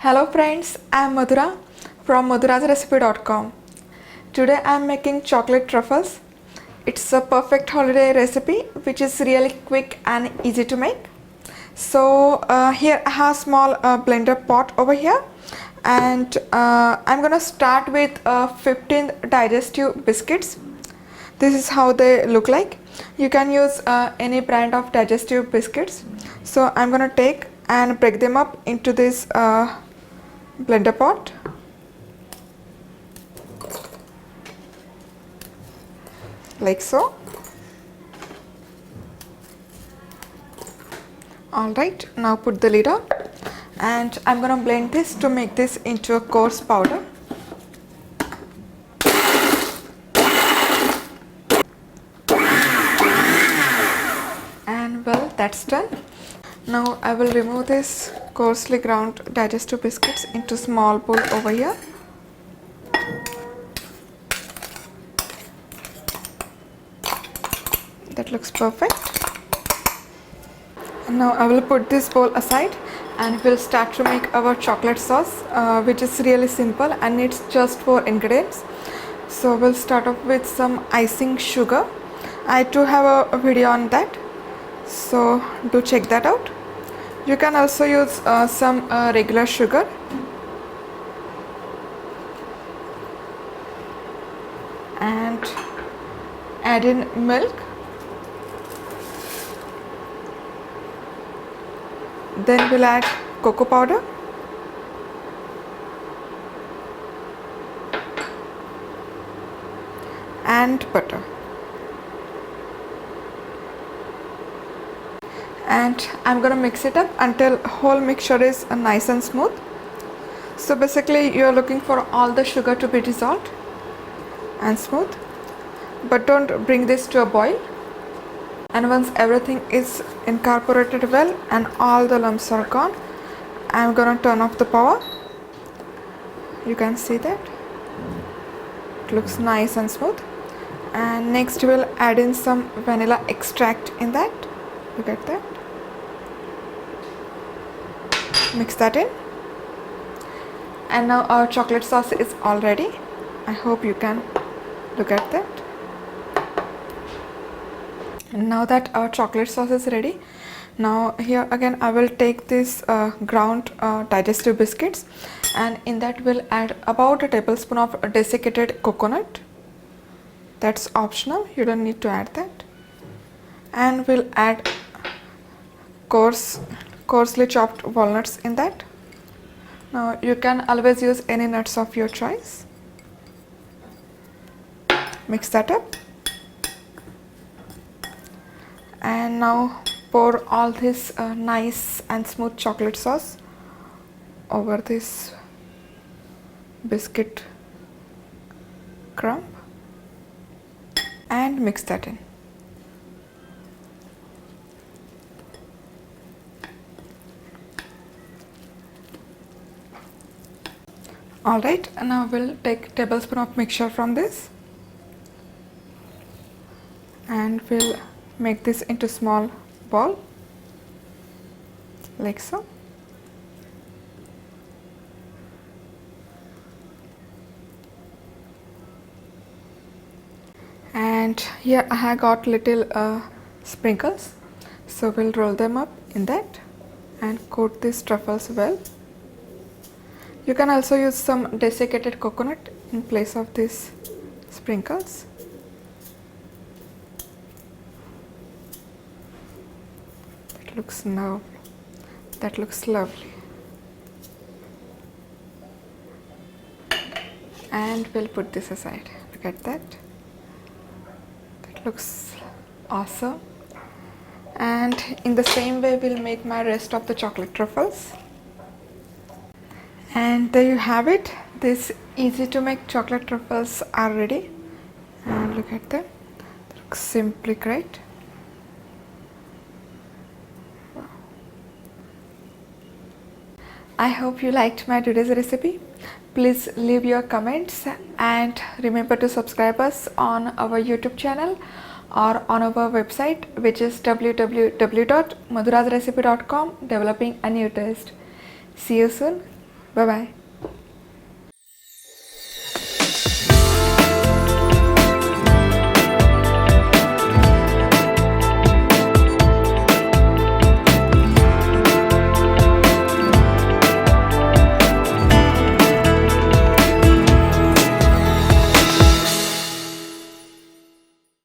Hello friends, I am Madhura from madhurasrecipe.com. Today I am making chocolate truffles. It's a perfect holiday recipe which is really quick and easy to make. So here I have a small blender pot over here, and I'm gonna start with 15 digestive biscuits. This is how they look like. You can use any brand of digestive biscuits. So I'm gonna take and break them up into this blender pot. Like so. Alright, now put the lid on, and I'm gonna blend this to make this into a coarse powder. And well, that's done. Now I will remove this coarsely ground digestive biscuits into small bowl over here. That looks perfect. And now I will put this bowl aside, and we'll start to make our chocolate sauce, which is really simple and it's just 4 ingredients. So we'll start off with some icing sugar. I do have a video on that, so do check that out. You can also use some regular sugar. And add in milk. Then we'll add cocoa powder. And butter. And I'm gonna mix it up until whole mixture is nice and smooth. So basically you're looking for all the sugar to be dissolved and smooth, but don't bring this to a boil. And once everything is incorporated well and all the lumps are gone, I'm gonna turn off the power. You can see that it looks nice and smooth. And next we'll add in some vanilla extract in that. Look at that. Mix that in, and now our chocolate sauce is all ready. I hope you can look at that. And now that our chocolate sauce is ready, now here again I will take this ground digestive biscuits, and in that we'll add about a tablespoon of desiccated coconut. That's optional, you don't need to add that. And we'll add coarsely chopped walnuts in that. Now you can always use any nuts of your choice. Mix that up, and now pour all this nice and smooth chocolate sauce over this biscuit crumb and mix that in. Alright, and now we'll take a tablespoon of mixture from this, and we'll make this into small ball like so. And here I have got little sprinkles, so we'll roll them up in that and coat these truffles well. You can also use some desiccated coconut in place of these sprinkles. That looks lovely. And we'll put this aside. Look at that. That looks awesome. And in the same way we'll make my rest of the chocolate truffles. And there you have it. These easy to make chocolate truffles are ready. And look at them. They look simply great. I hope you liked my today's recipe. Please leave your comments and remember to subscribe us on our YouTube channel or on our website, which is www.madhurasrecipe.com, developing a new taste. See you soon. Bye bye.